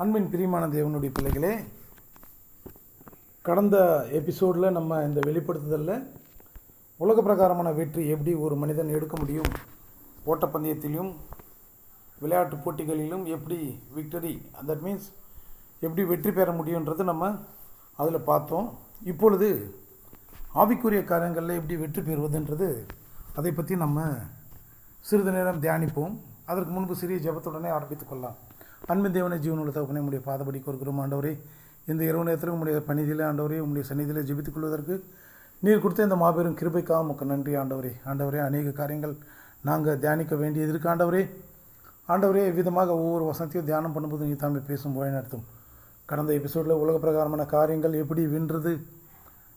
அன்பின் பிரியமான தேவனுடைய பிள்ளைகளே, கடந்த எபிசோடில் நம்ம இந்த வெளிப்படுத்துதலில் உலக பிரகாரமான வெற்றி எப்படி ஒரு மனிதன் எடுக்க முடியும், ஓட்டப்பந்தயத்திலும் விளையாட்டு போட்டிகளிலும் எப்படி விக்டரி, தட் மீன்ஸ் எப்படி வெற்றி பெற முடியுன்றது நம்ம அதில் பார்த்தோம். இப்பொழுது ஆவிக்குரிய காரியங்களில் எப்படி வெற்றி பெறுவதுன்றது அதை பற்றி நம்ம சிறிது நேரம் தியானிப்போம். அதற்கு முன்பு சிறிய ஜெபத்துடனே ஆரம்பித்துக் கொள்ளலாம். அன்பின் தேவனை ஜீவனுள்ள தகப்பனே, உடைய பாதபடி கொடுக்கிறோம் ஆண்டவரே. இந்த இரவு நேரத்தில் உங்களுடைய பணிதிலே ஆண்டவரே, உங்களுடைய சந்நிதியிலே ஜெபித்துக் கொள்வதற்கு நீர் கொடுத்த இந்த மாபெரும் கிருபைக்காக உமக்கு நன்றி ஆண்டவரே. ஆண்டவரே, அநேக காரியங்கள் நாங்கள் தியானிக்க வேண்டியது இருக்கு ஆண்டவரே. ஆண்டவரே, விதமாக ஒவ்வொரு வசனத்தையும் தியானம் பண்ணும்போது நீ தாமே பேசும் வழி நடத்தும். கடந்த எபிசோடில் உலக பிரகாரமான காரியங்கள் எப்படி வின்றது,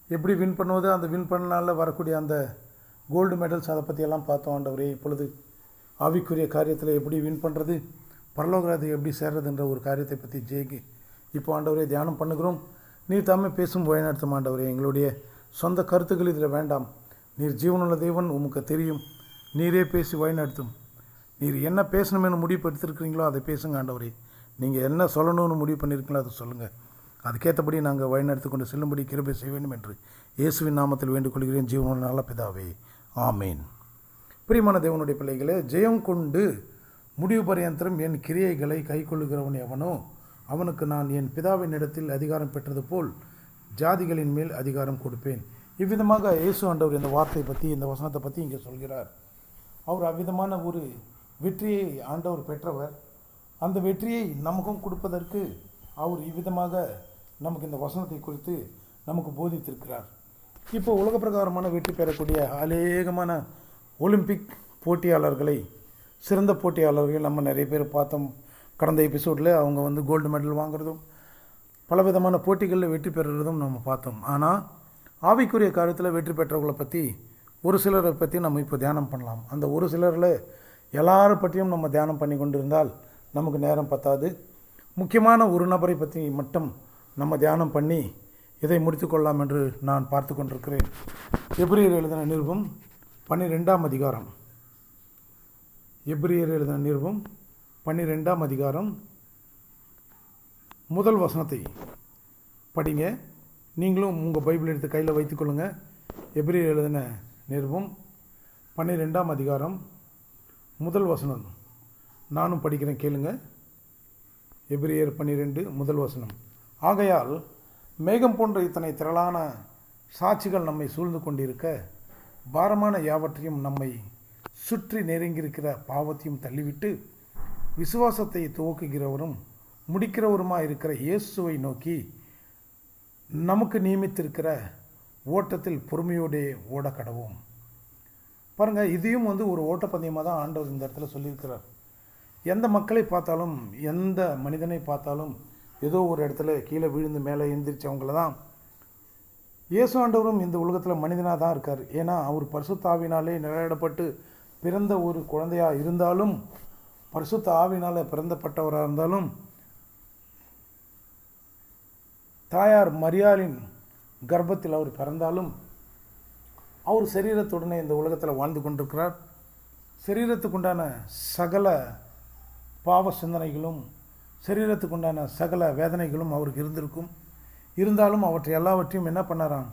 எப்படி வின் பண்ணுவது, அந்த வின் பண்ணனால வரக்கூடிய அந்த கோல்டு மெடல்ஸ், அதை பற்றியெல்லாம் பார்த்தோம் ஆண்டவரே. இப்பொழுது ஆவிக்குரிய காரியத்தில் எப்படி வின் பண்ணுறது, பரலோகத்தை எப்படி சேர்றதுன்ற ஒரு காரியத்தை பற்றி இப்போ ஆண்டவரே தியானம் பண்ணுகிறோம். நீர் தாமே பேசும் வழிநடத்தும் ஆண்டவரே. எங்களுடைய சொந்த கருத்துக்கள் இதில் வேண்டாம். நீர் ஜீவனுள்ள தேவன், உமக்கு தெரியும். நீரே பேசி வழிநடத்தும். நீர் என்ன பேசணுமென்னு முடிவு எடுத்துருக்கிறீங்களோ அதை பேசுங்க ஆண்டவரே. நீங்கள் என்ன சொல்லணும்னு முடிவு பண்ணியிருக்கீங்களோ அதை சொல்லுங்கள். அதுக்கேற்றபடி நாங்கள் வழிநடத்தி கொண்டு செல்லும்படி கிருபை செய்ய வேண்டும் என்று இயேசுவின் நாமத்தில் வேண்டிக் கொள்கிறேன், ஜீவனுள்ள நல்ல பிதாவே, ஆமேன். பிரியமான தேவனுடைய பிள்ளைகளே, ஜெயம் கொண்டு முடிவு பரியந்தரம் என் கிரியைகளை கைக்கொள்ளுகிறவன் எவனோ அவனுக்கு நான் என் பிதாவின் இடத்தில் அதிகாரம் பெற்றது போல் ஜாதிகளின் மேல் அதிகாரம் கொடுப்பேன். இவ்விதமாக இயேசு ஆண்டவர் இந்த வார்த்தை பற்றி, இந்த வசனத்தை பற்றி இங்கே சொல்கிறார். அவர் அவ்விதமான ஒரு வெற்றியை ஆண்டவர் பெற்றவர். அந்த வெற்றியை நமக்கும் கொடுப்பதற்கு அவர் இவ்விதமாக நமக்கு இந்த வசனத்தை குறித்து நமக்கு போதித்திருக்கிறார். இப்போ உலக பிரகாரமான வெற்றி பெறக்கூடிய அநேகமான ஒலிம்பிக் போட்டியாளர்களை, சிறந்த போட்டியாளர்கள் நம்ம நிறைய பேர் பார்த்தோம். கடந்த எபிசோடில் அவங்க கோல்டு மெடல் வாங்குறதும் பலவிதமான போட்டிகளில் வெற்றி பெறுறதும் நம்ம பார்த்தோம். ஆனால் ஆவிக்குரிய காரியத்தில் வெற்றி பெற்றவர்களை பற்றி ஒரு சிலரை பற்றி நம்ம இப்போ தியானம் பண்ணலாம். அந்த ஒரு சிலரில் எல்லாரை பற்றியும் நம்ம தியானம் பண்ணி கொண்டு இருந்தால் நமக்கு நேரம் பத்தாது. முக்கியமான ஒரு நபரை பற்றி மட்டும் நம்ம தியானம் பண்ணி இதை முடித்து கொள்ளலாம் என்று நான் பார்த்து கொண்டிருக்கிறேன். எபிரியர் எழுதின நிருபம் 12ஆம் அதிகாரம். எபிரியர் எழுதின நிருபம் 12ஆம் அதிகாரம் முதல் வசனத்தை படிங்க. நீங்களும் உங்கள் பைபிள் எடுத்து கையில் வைத்துக்கொள்ளுங்க. எபிரியர் எழுதின நிருபம் 12ஆம் அதிகாரம் முதல் வசனம் நானும் படிக்கிறேன், கேளுங்க. எபிரியர் 12 முதல் வசனம். ஆகையால் மேகம் போன்ற இத்தனை திரளான சாட்சிகள் நம்மை சூழ்ந்து கொண்டிருக்க, பாரமான யாவற்றையும் நம்மை சுற்றி நெருங்கியிருக்கிற பாவத்தையும் தள்ளிவிட்டு விசுவாசத்தை துவக்குகிறவரும் முடிக்கிறவருமாக இருக்கிற இயேசுவை நோக்கி நமக்கு நியமித்திருக்கிற ஓட்டத்தில் பொறுமையோடே ஓட கடவோம். பாருங்கள், இதையும் ஒரு ஓட்டப்பந்தயமாக தான் ஆண்டவர் இந்த இடத்துல சொல்லியிருக்கிறார். எந்த மக்களை பார்த்தாலும், எந்த மனிதனை பார்த்தாலும் ஏதோ ஒரு இடத்துல கீழே விழுந்து மேலே எழுந்திரிச்சவங்கள தான் இயேசு ஆண்டவரும் இந்த உலகத்தில் மனிதனாக தான் இருக்கார். ஏன்னா அவர் பரிசுத்த ஆவினாலே நிழலிடப்பட்டு பிறந்த ஒரு குழந்தையாக இருந்தாலும், பரிசுத்த ஆவினால் பிறந்தப்பட்டவராக இருந்தாலும், தாயார் மரியாளின் கர்ப்பத்தில் அவர் பிறந்தாலும், அவர் சரீரத்துடனே இந்த உலகத்தில் வாழ்ந்து கொண்டிருக்கிறார். சரீரத்துக்குண்டான சகல பாவ சிந்தனைகளும், சரீரத்துக்குண்டான சகல வேதனைகளும் அவருக்கு இருந்திருக்கும். இருந்தாலும் அவற்றை எல்லாவற்றையும் என்ன பண்ணாராம்?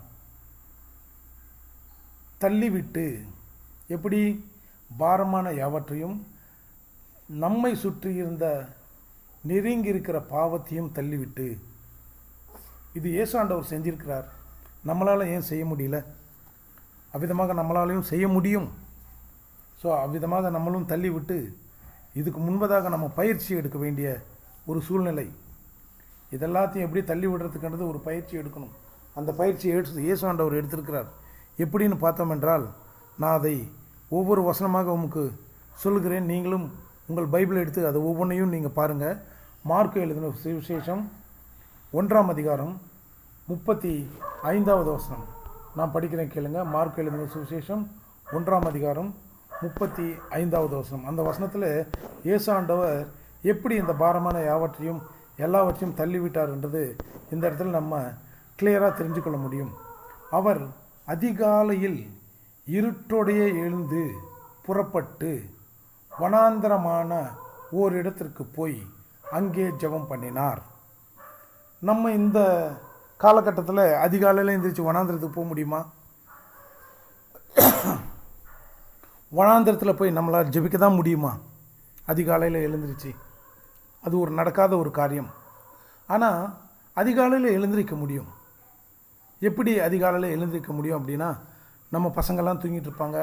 தள்ளிவிட்டு, எப்படி? பாரமான யாவற்றையும் நம்மை சுற்றி இருந்த நெருங்கி இருக்கிற பாவத்தையும் தள்ளிவிட்டு. இது இயேசாண்டவர் செஞ்சிருக்கிறார். நம்மளால் ஏன் செய்ய முடியல? அவ்விதமாக நம்மளாலையும் செய்ய முடியும். ஸோ அவ்விதமாக நம்மளும் தள்ளிவிட்டு, இதுக்கு முன்பதாக நம்ம பயிற்சி எடுக்க வேண்டிய ஒரு சூழ்நிலை. இதெல்லாத்தையும் எப்படி தள்ளி விடுறதுக்குன்றது ஒரு பயிற்சி எடுக்கணும். அந்த பயிற்சியை இயேசாண்டவர் எடுத்திருக்கிறார். எப்படின்னு பார்த்தோம் என்றால், நான் அதை ஒவ்வொரு வசனமாக உங்களுக்கு சொல்லுகிறேன். நீங்களும் உங்கள் பைபிளை எடுத்து அதை ஒவ்வொன்றையும் நீங்கள் பாருங்கள். மார்க் எழுதின சுவிசேஷம் 1ஆம் அதிகாரம் 35வது வசனம் நான் படிக்கிறேன், கேளுங்க. மார்க் எழுதின சுவிசேஷம் 1ஆம் அதிகாரம் 35வது வசனம். அந்த வசனத்தில் இயேசாண்டவர் எப்படி இந்த பாரமான யாவற்றையும் எல்லாவற்றையும் தள்ளிவிட்டார் என்றது இந்த இடத்துல நம்ம கிளியராக தெரிஞ்சுக்கொள்ள முடியும். அவர் அதிகாலையில் இருட்டோடையே எழுந்து புறப்பட்டு வனாந்தரமான ஓரிடத்திற்கு போய் அங்கே ஜெபம் பண்ணினார். நம்ம இந்த காலகட்டத்தில் அதிகாலையில் எழுந்திரிச்சு வனாந்திரத்துக்கு போக முடியுமா? வனாந்திரத்தில் போய் நம்மளால் ஜெபிக்க தான் முடியுமா? அதிகாலையில் எழுந்திரிச்சு அது ஒரு நடக்காத ஒரு காரியம். ஆனால் அதிகாலையில் எழுந்திரிக்க முடியும். எப்படி அதிகாலையில் எழுந்திரிக்க முடியும் அப்படின்னா, நம்ம பசங்கள்லாம் தூங்கிட்டு இருப்பாங்க,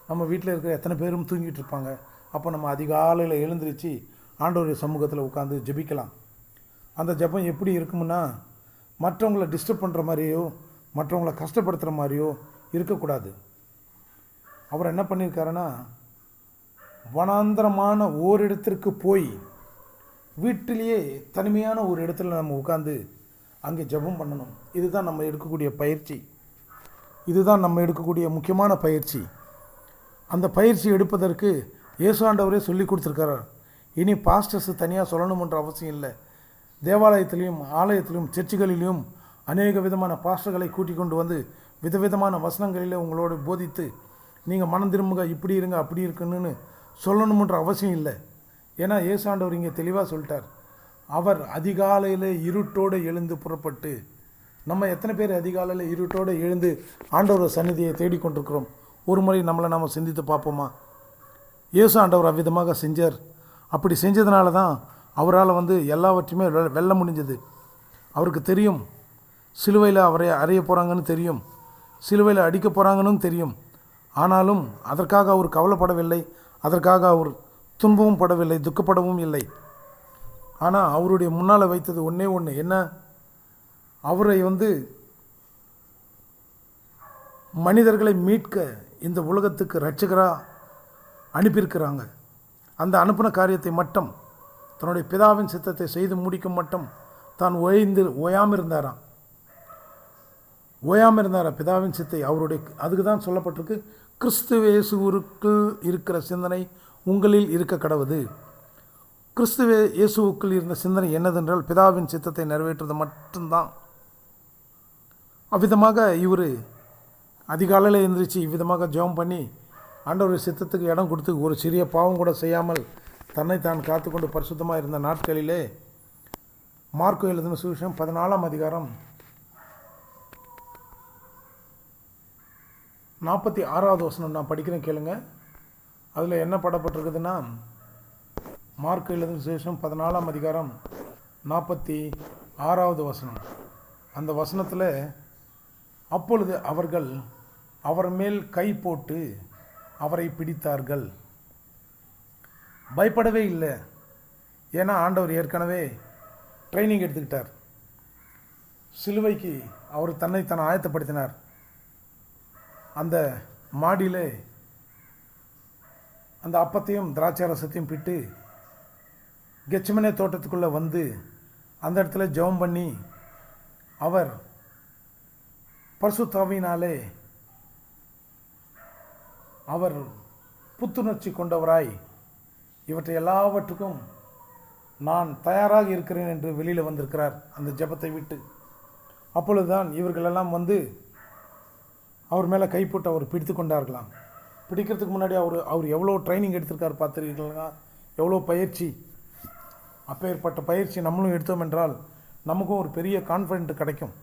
நம்ம வீட்டில் இருக்கிற எத்தனை பேரும் தூங்கிட்டு இருப்பாங்க. அப்போ நம்ம அதிகாலையில் எழுந்திரிச்சு ஆண்டவருடைய சமூகத்தில் உட்காந்து ஜெபிக்கலாம். அந்த ஜெபம் எப்படி இருக்குமுன்னா, மற்றவங்களை டிஸ்டர்ப் பண்ணுற மாதிரியோ மற்றவங்களை கஷ்டப்படுத்துகிற மாதிரியோ இருக்கக்கூடாது. அவர் என்ன பண்ணியிருக்காருன்னா, வனாந்தரமான ஓரிடத்திற்கு போய் வீட்டிலேயே தனிமையான ஒரு இடத்துல நம்ம உட்காந்து அங்கே ஜெபம் பண்ணணும். இதுதான் நம்ம எடுக்கக்கூடிய பயிற்சி. இதுதான் நம்ம எடுக்கக்கூடிய முக்கியமான பயிற்சி. அந்த பயிற்சி எடுப்பதற்கு இயேசு ஆண்டவரே சொல்லி கொடுத்துருக்கார். இனி பாஸ்டர்ஸ் தனியாக சொல்லணுன்ற அவசியம் இல்லை. தேவாலயத்திலையும் ஆலயத்திலும் சர்ச்சுகளிலும் அநேக விதமான பாஸ்டர்களை கூட்டிக் கொண்டு வந்து விதவிதமான வசனங்களில் உங்களோடு போதித்து நீங்கள் மனம் திரும்புங்க, இப்படி இருங்க, அப்படி இருக்குன்னு சொல்லணுன்ற அவசியம் இல்லை. ஏன்னா இயேசு ஆண்டவர் இங்கே தெளிவாக சொல்லிட்டார். அவர் அதிகாலையில் இருட்டோடு எழுந்து புறப்பட்டு, நம்ம எத்தனை பேர் அதிகாலையில் இருட்டோடு எழுந்து ஆண்டவர் சந்நிதியை தேடிக்கொண்டிருக்கிறோம்? ஒரு முறை நம்மளை நாம் சிந்தித்து பார்ப்போமா? இயேசு ஆண்டவர் அவ்விதமாக செஞ்சார். அப்படி செஞ்சதுனால தான் அவரால் எல்லாவற்றையுமே வெல்ல முடிஞ்சது. அவருக்கு தெரியும் சிலுவையில் அவரை அறைய போகிறாங்கன்னு தெரியும், சிலுவையில் அடிக்க போகிறாங்கன்னு தெரியும். ஆனாலும் அதற்காக அவர் கவலைப்படவில்லை, அதற்காக அவர் துன்பமும் படவில்லை, துக்கப்படவும் இல்லை. ஆனால் அவருடைய முன்னால் வைத்தது ஒன்றே ஒன்று, என்ன? அவரை மனிதர்களை மீட்க இந்த உலகத்துக்கு இரட்சகராக அனுப்பியிருக்கிறாங்க. அந்த அனுப்பின காரியத்தை மட்டும், தன்னுடைய பிதாவின் சித்தத்தை செய்து முடிக்கும் மட்டும் தான் ஓயாமல் இருந்தாரா பிதாவின் சித்தை அவருடைய. அதுக்கு தான் சொல்லப்பட்டிருக்கு, கிறிஸ்துவ இயேசுவுக்குள் இருக்கிற சிந்தனை உங்களில் இருக்க கடவுது. கிறிஸ்துவ இயேசுவுக்குள் இருந்த சிந்தனை என்னதென்றால் பிதாவின் சித்தத்தை நிறைவேற்றுவது மட்டும்தான். அவ்விதமாக இவர் அதிகாலையில் எழுந்திரிச்சு இவ்விதமாக ஜெபம் பண்ணி ஆண்டவருடைய சித்தத்துக்கு இடம் கொடுத்து ஒரு சிறிய பாவம் கூட செய்யாமல் தன்னை தான் காத்துக்கொண்டு பரிசுத்தமாக இருந்த நாட்களிலே மார்க்கு எழுதின சுவிசேஷம் 14ஆம் அதிகாரம் 46வது வசனம் நான் படிக்கிறேன், கேளுங்க. அதில் என்ன படப்பட்டிருக்குதுன்னா, மார்க்கு எழுதின சுவிசேஷம் 14ஆம் அதிகாரம் 46வது வசனம். அந்த வசனத்தில், அப்பொழுது அவர்கள் அவர் மேல் கை போட்டு அவரை பிடித்தார்கள். பயப்படவே இல்லை. ஏன்னா ஆண்டவர் ஏற்கனவே ட்ரைனிங் எடுத்துக்கிட்டார். சிலுவைக்கு அவர் தன்னை ஆயத்தப்படுத்தினார். அந்த மாடியில் அந்த அப்பத்தையும் திராட்சை ரசத்தையும் பிட்டு கெத்செமனே தோட்டத்துக்குள்ளே வந்து அந்த இடத்துல ஜெபம் பண்ணி அவர் பரிசுத்த ஆவியினாலே அவர் புத்துணர்ச்சி கொண்டவராய் இவற்றை எல்லாவற்றுக்கும் நான் தயாராக இருக்கிறேன் என்று வெளியில் வந்திருக்கிறார் அந்த ஜெபத்தை விட்டு. அப்பொழுதுதான் இவர்களெல்லாம் அவர் மேலே கைப்போட்டு அவர் பிடித்து கொண்டார்களாம். பிடிக்கிறதுக்கு முன்னாடி அவர் எவ்வளோ ட்ரைனிங் எடுத்திருக்கார் பார்த்துருக்கீங்களா? எவ்வளோ பயிற்சி. அப்பேற்பட்ட பயிற்சி நம்மளும் எடுத்தோம் என்றால் நமக்கும் ஒரு பெரிய கான்ஃபிடென்ட் கிடைக்கும்.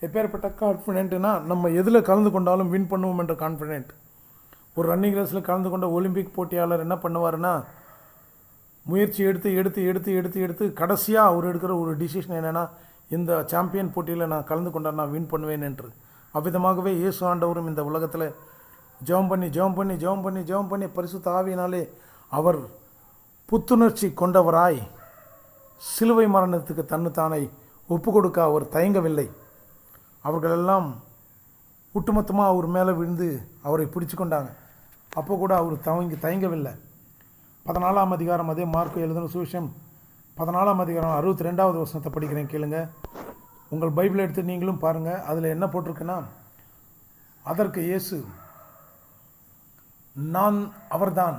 எப்பேற்பட்ட கான்ஃபிடென்ட்னா, நம்ம எதில் கலந்து கொண்டாலும் வின் பண்ணுவோம் என்ற கான்ஃபிடென்ட். ஒரு ரன்னிங் ரேஸில் கலந்து கொண்ட ஒலிம்பிக் போட்டியாளர் என்ன பண்ணுவார்னா, முயற்சி எடுத்து கடைசியாக அவர் எடுக்கிற ஒரு டிசிஷன் என்னென்னா, இந்த சாம்பியன் போட்டியில் நான் கலந்து கொண்டால் நான் வின் பண்ணுவேன் என்று. அவ்விதமாகவே இயேசு ஆண்டவரும் இந்த உலகத்தில் ஜெபம் பண்ணி பரிசுத்த ஆவியினாலே அவர் புத்துணர்ச்சி கொண்டவராய் சிலுவை மரணத்துக்கு தன்னைத்தானை ஒப்பு கொடுக்க அவர் தயங்கவில்லை. அவர்களெல்லாம் ஒட்டுமொத்தமாக அவர் மேலே விழுந்து அவரை பிடிச்சு கொண்டாங்க. அப்போ கூட அவர் தயங்கவில்லை. 14ஆம் அதிகாரம், அதே மார்க்கு எழுதின சுவிசேஷம் 14ஆம் அதிகாரம் 62வது வசனத்தை படிக்கிறேன், கேளுங்க. உங்கள் பைபிளை எடுத்து நீங்களும் பாருங்கள். அதில் என்ன போட்டிருக்குன்னா, அதற்கு இயேசு, நான் அவர்தான்,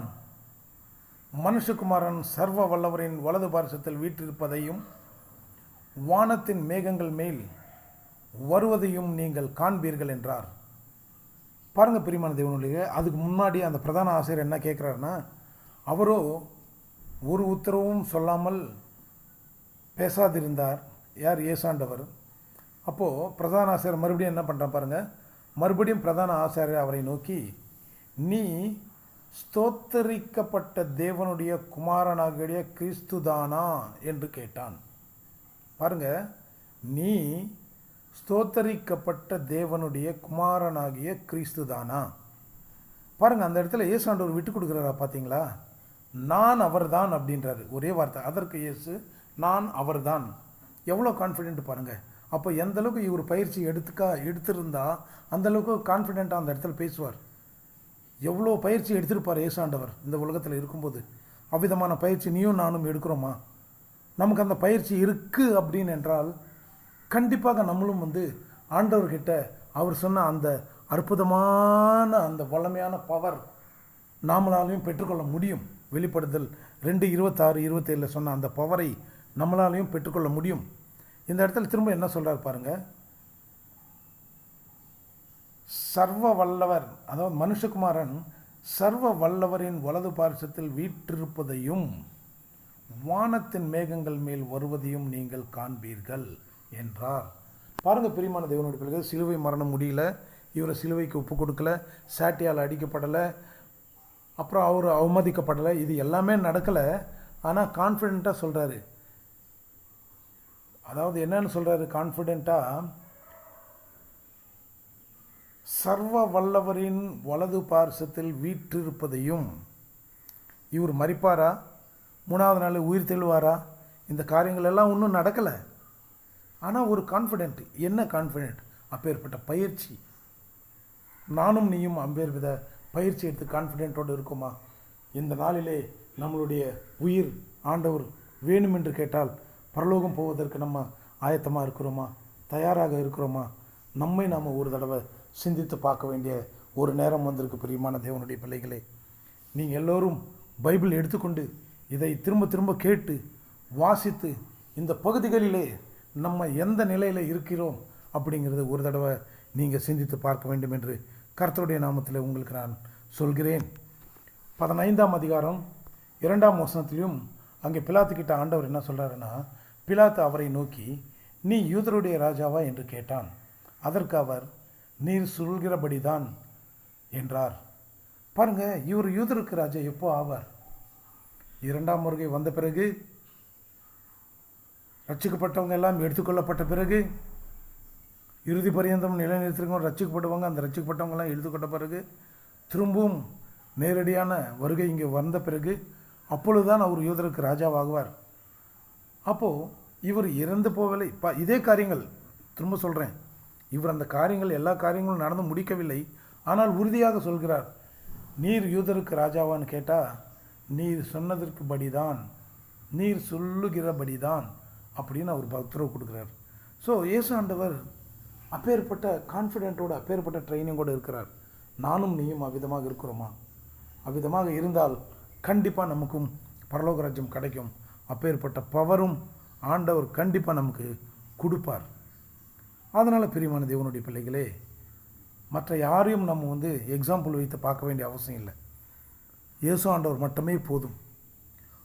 மனுஷகுமாரன் சர்வ வல்லவரின் வலது பார்சத்தில் வீற்றிருப்பதையும் வானத்தின் மேகங்கள் மேல் வருவதையும் நீங்கள் காண்பீர்கள் என்றார். பாருங்கள் பிரியமான தேவனுடைய, அதுக்கு முன்னாடி அந்த பிரதான ஆசிரியர் என்ன கேட்குறாருன்னா, அவரோ ஒரு உத்தரவும் சொல்லாமல் பேசாதிருந்தார். யார்? இயேசாண்டவர். அப்போது பிரதான ஆசிரியர் மறுபடியும் என்ன பண்ணுறான் பாருங்கள். மறுபடியும் பிரதான ஆசிரியர் அவரை நோக்கி, நீ ஸ்தோத்தரிக்கப்பட்ட தேவனுடைய குமாரனாகிய கிறிஸ்துதானா என்று கேட்டான். பாருங்க, நீ ஸ்தோத்தரிக்கப்பட்ட தேவனுடைய குமாரனாகிய கிறிஸ்துதானா. பாருங்க, அந்த இடத்துல இயேசு ஆண்டவர் விட்டு கொடுக்குறாரா பார்த்தீங்களா? நான் அவர்தான் அப்படின்றாரு, ஒரே வார்த்தை. அதற்கு இயேசு நான் அவர்தான். எவ்வளோ கான்ஃபிடென்ட் பாருங்கள். அப்போ எந்த அளவுக்கு இவர் பயிற்சி எடுத்திருந்தா அந்தளவுக்கு கான்ஃபிடென்ட்டாக அந்த இடத்துல பேசுவார். எவ்வளோ பயிற்சி எடுத்திருப்பார் இயேசாண்டவர் இந்த உலகத்தில் இருக்கும்போது. அவ்விதமான பயிற்சி நீயும் நானும் எடுக்கிறோமா? நமக்கு அந்த பயிற்சி இருக்குது அப்படின்னு என்றால் கண்டிப்பாக நம்மளும் ஆண்டவர்கிட்ட அவர் சொன்ன அந்த அற்புதமான அந்த வல்லமையான பவர் நம்மளாலையும் பெற்றுக்கொள்ள முடியும். வெளிப்படுதல் 2:26-27 சொன்ன அந்த பவரை நம்மளாலையும் பெற்றுக்கொள்ள முடியும். இந்த இடத்துல திரும்ப என்ன சொல்கிறார் பாருங்கள். சர்வ வல்லவர், அதாவது மனுஷகுமாரன் சர்வ வல்லவரின் வலது பார்சத்தில் வீற்றிருப்பதையும் வானத்தின் மேகங்கள் மேல் வருவதையும் நீங்கள் காண்பீர்கள் என்றார். பாருங்கள் பிரியமான தேவனுடைய பிள்ளைகள், சிலுவை மரணம் முடியல, இவரை சிலுவைக்கு ஒப்பு கொடுக்கல, சாட்டியால் அடிக்கப்படலை, அப்புறம் அவர் அவமதிக்கப்படலை, இது எல்லாமே நடக்கலை. ஆனால் கான்ஃபிடெண்ட்டாக சொல்கிறாரு. அதாவது என்னன்னு சொல்கிறாரு கான்ஃபிடெண்ட்டாக, சர்வ வல்லவரின் வலது பார்சத்தில் வீற்றிருப்பதையும். இவர் மரிப்பாரா? 3வது நாள் உயிர் தெழுவாரா? இந்த காரியங்கள் எல்லாம் இன்னும் நடக்கலை. ஆனால் ஒரு கான்ஃபிடென்ட். என்ன கான்ஃபிடென்ட்? அப்பேற்பட்ட பயிற்சி. நானும் நீயும் அம்பேர் வித பயிற்சி எடுத்து கான்ஃபிடென்ட்டோடு இருக்குமா? இந்த நாளிலே நம்மளுடைய உயிர் ஆண்டவர் வேணும் என்று கேட்டால் பரலோகம் போவதற்கு நம்ம ஆயத்தமாக இருக்கிறோமா? தயாராக இருக்கிறோமா? நம்மை நாம் ஒரு தடவை சிந்தித்து பார்க்க வேண்டிய ஒரு நேரம் வந்திருக்கு பிரியமான தேவனுடைய பிள்ளைகளே. நீங்கள் எல்லோரும் பைபிள் எடுத்துக்கொண்டு இதை திரும்ப திரும்ப கேட்டு வாசித்து இந்த பகுதிகளிலே நம்ம எந்த நிலையில் இருக்கிறோம் அப்படிங்கிறது ஒரு தடவை நீங்கள் சிந்தித்து பார்க்க வேண்டும் என்று கர்த்தருடைய நாமத்தில் உங்களுக்கு நான் சொல்கிறேன். 15ஆம் அதிகாரம் 2ஆம் வசனத்திலும் அங்கே பிலாத்துக்கிட்ட ஆண்டவர் என்ன சொல்கிறாருன்னா, பிலாத்து அவரை நோக்கி, நீ யூதருடைய ராஜாவா என்று கேட்டான். அதற்கு அவர், நீர் சொல்கிறபடிதான் என்றார். பாருங்க, இவர் யூதருக்கு ராஜா எப்போ ஆவார்? 2ஆம் வருகை வந்த பிறகு, ரட்சிக்கப்பட்டவங்க எல்லாம் எடுத்துக்கொள்ளப்பட்ட பிறகு, இறுதி பரியந்தம் நிலைநிறுத்திருக்கவங்க ரட்சிக்கப்படுவாங்க. அந்த ரட்சிக்கப்பட்டவங்கெல்லாம் எடுத்துக்கொண்ட பிறகு திரும்பவும் நேரடியான வருகை இங்கே வந்த பிறகு அப்பொழுதுதான் அவர் யூதருக்கு ராஜாவாகுவார். அப்போது இவர் இறந்து போகவில்லை. இதே காரியங்கள் திரும்ப சொல்கிறேன், இவர் அந்த காரியங்கள் எல்லா காரியங்களும் நடந்து முடிக்கவில்லை. ஆனால் உறுதியாக சொல்கிறார், நீர் யூதருக்கு ராஜாவான்னு கேட்டால் நீர் சொன்னதற்கு படிதான், நீர் சொல்லுகிறபடிதான் அப்படின்னு அவர் உத்தரவு கொடுக்குறார். ஸோ இயேசு ஆண்டவர் அப்பேற்பட்ட கான்ஃபிடென்ட்டோடு அப்பேற்பட்ட ட்ரைனிங்கோடு இருக்கிறார். நானும் நீயும் அவ்விதமாக இருக்கிறோமா? அவ்விதமாக இருந்தால் கண்டிப்பாக நமக்கும் பரலோக ராஜ்யம் கிடைக்கும். அப்பேற்பட்ட பவரும் ஆண்டவர் கண்டிப்பாக நமக்கு கொடுப்பார். அதனால் பிரியமான தேவனுடைய பிள்ளைகளே, மற்ற யாரையும் நம்ம எக்ஸாம்பிள் வைத்து பார்க்க வேண்டிய அவசியம் இல்லை. இயேசு ஆண்டவர் மட்டுமே போதும்.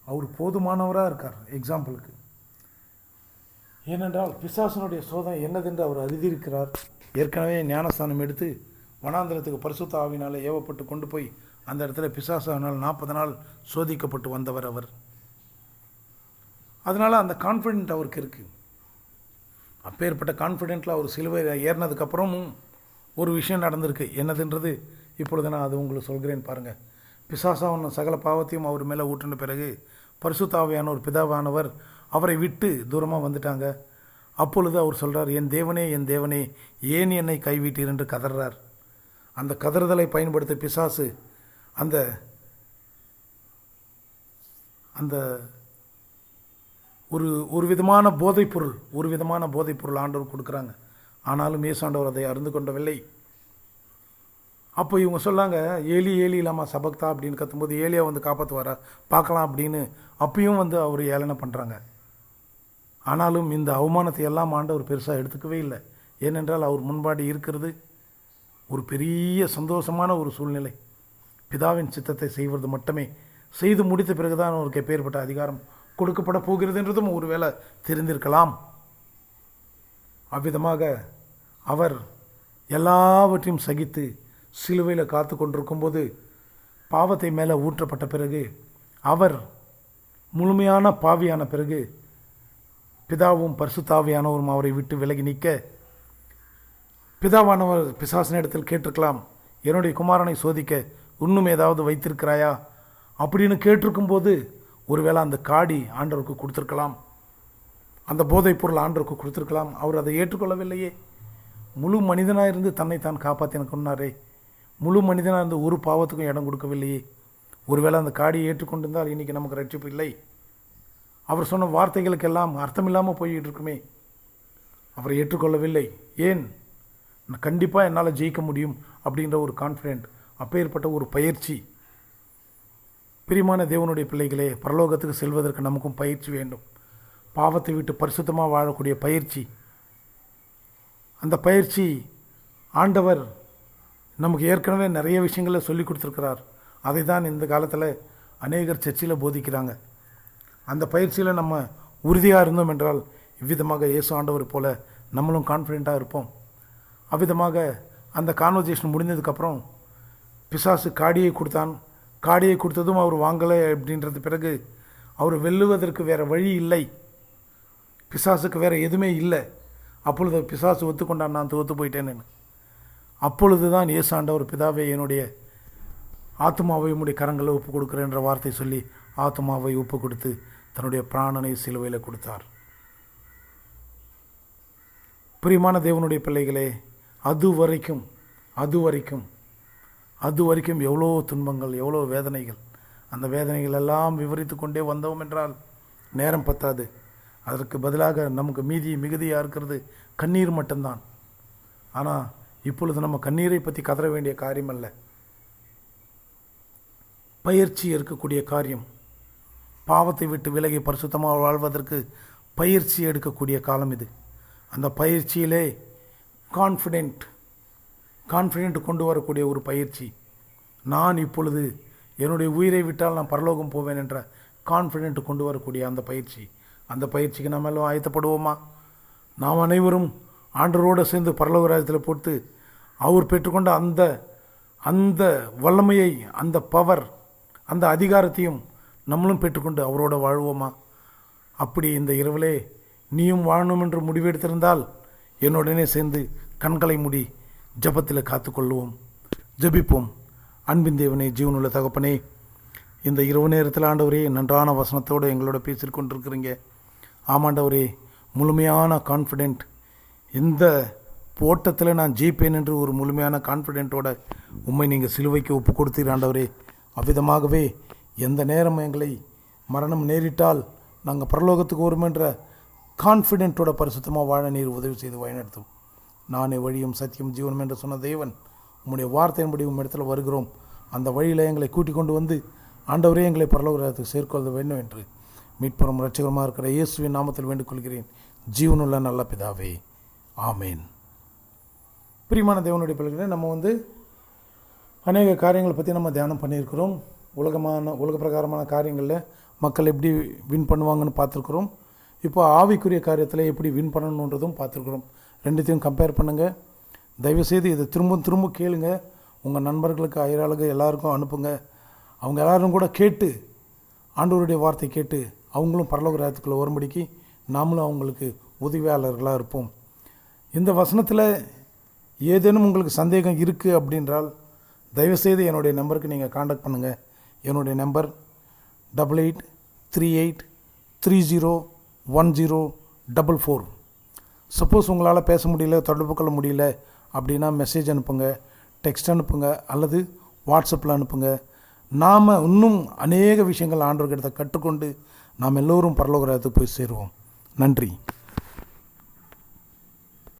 அவர் போதுமானவராக இருக்கார் எக்ஸாம்பிளுக்கு. ஏனென்றால் பிசாசனுடைய சோதனை என்னதென்று அவர் அறிந்திருக்கிறார். ஏற்கனவே ஞானஸ்தானம் எடுத்து வனாந்திரத்துக்கு பரிசுத்த ஆவியினால் ஏவப்பட்டு கொண்டு போய் அந்த இடத்துல பிசாசனால் 40 நாள் சோதிக்கப்பட்டு வந்தவர் அவர். அதனால் அந்த கான்ஃபிடென்ட் அவருக்கு இருக்குது. அப்பேற்பட்ட கான்ஃபிடென்ட்டில் அவர் சிலுவை ஏறினதுக்கப்புறமும் ஒரு விஷயம் நடந்திருக்கு. என்னதுன்றது இப்பொழுது நான் அது உங்களுக்கு சொல்கிறேன் பாருங்கள். பிசாசான சகல பாவத்தையும் அவர் மேலே ஊற்றின பிறகு பரிசுத்த ஆவியான ஒரு பிதாவானவர் அவரை விட்டு தூரமாக வந்துட்டாங்க. அப்பொழுது அவர் சொல்கிறார், என் தேவனே என் தேவனே ஏன் என்னை கைவிட்டீர் என்று கதறார். அந்த கதறுதலை பயன்படுத்த பிசாசு அந்த அந்த ஒரு விதமான போதைப்பொருள் ஆண்டவர் கொடுக்குறாங்க. ஆனாலும் இயேசாண்டவர் அதை அறிந்து கொண்டவில்லை. அப்போ இவங்க சொல்லாங்க, ஏலி ஏலி இல்லாமல் சபக்தா அப்படின்னு கத்தும்போது ஏலியா காப்பாற்றுவாரா பார்க்கலாம் அப்படின்னு அப்பயும் அவர் ஏளனை பண்ணுறாங்க. ஆனாலும் இந்த அவமானத்தை எல்லாம் ஆண்டவர் பெருசாக எடுத்துக்கவே இல்லை. ஏனென்றால் அவர் முன்பாடி இருக்கிறது ஒரு பெரிய சந்தோஷமான ஒரு சூழ்நிலை. பிதாவின் சித்தத்தை செய்வது மட்டுமே. செய்து முடித்த பிறகுதான் அவருக்கு எப்பேற்பட்ட அதிகாரம் கொடுக்கப்பட போகிறது என்றதும் ஒருவேளை தெரிந்திருக்கலாம். அவ்விதமாக அவர் எல்லாவற்றையும் சகித்து சிலுவையில் காத்து கொண்டிருக்கும்போது பாவத்தை மேலே ஊற்றப்பட்ட பிறகு, அவர் முழுமையான பாவியான பிறகு, பிதாவும் பரிசுத்தாவியானவரும் அவரை விட்டு விலகி நிற்க, பிதாவானவர் பிசாசின இடத்தில் கேட்டிருக்கலாம், என்னுடைய குமாரனை சோதிக்க இன்னும் ஏதாவது வைத்திருக்கிறாயா அப்படின்னு கேட்டிருக்கும்போது ஒருவேளை அந்த காடி ஆண்டவருக்கு கொடுத்துருக்கலாம், அந்த போதைப் பொருள் ஆண்டவருக்கு கொடுத்துருக்கலாம். அவர் அதை ஏற்றுக்கொள்ளவில்லையே. முழு மனிதனாக இருந்து தன்னை தான் காப்பாற்றின கொண்டாரே, முழு மனிதனாக இருந்து ஒரு பாவத்துக்கும் இடம் கொடுக்கவில்லையே. ஒருவேளை அந்த காடியை ஏற்றுக்கொண்டிருந்தால் இன்றைக்கி நமக்கு ரட்சிப்பு இல்லை. அவர் சொன்ன வார்த்தைகளுக்கெல்லாம் அர்த்தம் இல்லாமல் போய்கிட்டு இருக்குமே. அவரை ஏற்றுக்கொள்ளவில்லை. ஏன்? கண்டிப்பாக என்னால் ஜெயிக்க முடியும் அப்படின்ற ஒரு கான்ஃபிடென்ட், அப்பேற்பட்ட ஒரு பயிற்சி. பிரியமான தேவனுடைய பிள்ளைகளே, பரலோகத்துக்கு செல்வதற்கு நமக்கும் பயிற்சி வேண்டும். பாவத்தை விட்டு பரிசுத்தமாக வாழக்கூடிய பயிற்சி. அந்த பயிற்சி ஆண்டவர் நமக்கு ஏற்கனவே நிறைய விஷயங்களை சொல்லி கொடுத்துருக்கிறார். அதை தான் இந்த காலத்தில் அநேகர் சர்ச்சில் போதிக்கிறாங்க. அந்த பயிற்சியில் நம்ம உறுதியாக இருந்தோம் என்றால் இவ்விதமாக இயேசு ஆண்டவர் போல நம்மளும் கான்ஃபிடெண்ட்டாக இருப்போம். அவ்விதமாக அந்த கான்வர்சேஷன் முடிஞ்சதுக்கப்புறம் பிசாசு காடியை கொடுத்தான். காடியை கொடுத்ததும் அவர் வாங்கலை அப்படின்றது பிறகு அவர் வெல்லுவதற்கு வேறு வழி இல்லை, பிசாசுக்கு வேறு எதுவுமே இல்லை. அப்பொழுது பிசாசு ஒத்துக்கொண்டான், நான் தோற்று போயிட்டேன்னு. அப்பொழுது தான் இயேசு ஆண்டவர், பிதாவே என்னுடைய ஆத்மாவை உம்முடைய கரங்களை ஒப்பு கொடுக்குறேன் என்ற வார்த்தை சொல்லி ஆத்மாவை ஒப்பு கொடுத்து தன்னுடைய பிராணனை சிலுவையில் கொடுத்தார். பிரியமான தேவனுடைய பிள்ளைகளே, அது வரைக்கும் எவ்வளோ துன்பங்கள், எவ்வளோ வேதனைகள். அந்த வேதனைகள் எல்லாம் விவரித்து கொண்டே வந்தோம் என்றால் நேரம் பத்தாது. அதற்கு பதிலாக நமக்கு மிகுதியாக இருக்கிறது கண்ணீர் மட்டும்தான். ஆனால் இப்பொழுது நம்ம கண்ணீரை பற்றி கதற வேண்டிய காரியம் அல்ல, பயிற்சி இருக்கக்கூடிய காரியம். பாவத்தை விட்டு விலகி பரிசுத்தமாக வாழ்வதற்கு பயிற்சி எடுக்கக்கூடிய காலம் இது. அந்த பயிற்சியிலே கான்ஃபிடென்ட் கொண்டு வரக்கூடிய ஒரு பயிற்சி. நான் இப்பொழுது என்னுடைய உயிரை விட்டால் நான் பரலோகம் போவேன் என்ற கான்ஃபிடென்ட் கொண்டு வரக்கூடிய அந்த பயிற்சி. அந்த பயிற்சிக்கு நாம் எல்லாம் ஆயத்தப்படுவோமா? நாம் அனைவரும் ஆண்டவரோடு சேர்ந்து பரலோக ராஜ்யத்தில் போட்டு அவர் பெற்றுக்கொண்ட அந்த வல்லமையை, அந்த பவர், அந்த அதிகாரத்தையும் நம்மளும் பெற்றுக்கொண்டு அவரோட வாழ்வோமா? அப்படி இந்த இரவிலே நீயும் வாழணும் என்று முடிவெடுத்திருந்தால் என்னுடனே சேர்ந்து கண்களை மூடி ஜபத்தில் காத்துக்கொள்வோம். ஜபிப்போம். அன்பின் தேவனே, ஜீவனுள்ள தகப்பனே, இந்த இரவு நேரத்தில் ஆண்டவரே நன்றான வசனத்தோடு எங்களோட பேசிக் கொண்டிருக்கிறீங்க. ஆமாண்டவரே, முழுமையான கான்ஃபிடென்ட், இந்த ஓட்டத்தில் நான் ஜெயிப்பேன் என்று ஒரு முழுமையான கான்ஃபிடென்ட்டோட உம்மை நீங்கள் சிலுவைக்கு ஒப்பு கொடுத்தீர் ஆண்டவரே. அவ்விதமாகவே எந்த நேரம் எங்களை மரணம் நேரிட்டால் நாங்கள் பரலோகத்துக்கு வரும் என்ற கான்ஃபிடென்ட்டோட பரிசுத்தமாக வாழ நீர் உதவி செய்து வழிநடத்தும். நானே வழியும் சத்தியம் ஜீவனம் என்று சொன்ன தேவன், உம்முடைய வார்த்தையின்படி இடத்துல வருகிறோம். அந்த வழியில் எங்களை கூட்டிக் கொண்டு வந்து ஆண்டவரே எங்களை பரலோகத்துக்கு சேர்க்கொள்ள வேண்டும் என்று மீட்புறம் இரட்சகரமாக இருக்கிற இயேசுவின் நாமத்தில் வேண்டிக் கொள்கிறேன், ஜீவனுள்ள நல்ல பிதாவே, ஆமேன். பிரியமான தேவனுடைய பிள்ளைகளே, நம்ம அநேக காரியங்களை பற்றி நம்ம தியானம் பண்ணியிருக்கிறோம். உலக பிரகாரமான காரியங்களில் மக்கள் எப்படி வின் பண்ணுவாங்கன்னு பார்த்துருக்குறோம். இப்போ ஆவிக்குரிய காரியத்தில் எப்படி வின் பண்ணணுன்றதும் பார்த்துருக்குறோம். ரெண்டுத்தையும் கம்பேர் பண்ணுங்கள். தயவுசெய்து இதை திரும்ப கேளுங்க. உங்கள் நண்பர்களுக்கு, அயலாளுக்கு எல்லாருக்கும் அனுப்புங்க. அவங்க எல்லோரும் கூட கேட்டு, ஆண்டவருடைய வார்த்தை கேட்டு அவங்களும் பரலோக ராஜ்யத்துக்குள்ளே வரும்படிக்கு நாமளும் அவங்களுக்கு உதவியாளர்களாக இருப்போம். இந்த வசனத்தில் ஏதேனும் உங்களுக்கு சந்தேகம் இருக்குது அப்படின்றால் தயவுசெய்து என்னுடைய நம்பருக்கு நீங்கள் காண்டாக்ட் பண்ணுங்கள். என்னுடைய நம்பர் 8838301044. சப்போஸ் உங்களால் பேச முடியல, தொடர்பு கொள்ள முடியல அப்படின்னா மெசேஜ் அனுப்புங்க, டெக்ஸ்ட் அனுப்புங்க, அல்லது வாட்ஸ்அப்பில் அனுப்புங்க. நாம் இன்னும் அநேக விஷயங்கள் ஆண்டவர்கிட்ட கற்றுக்கொண்டு நாம் எல்லோரும் பரலோக ராஜ்யத்துக்கு போய் சேருவோம். நன்றி.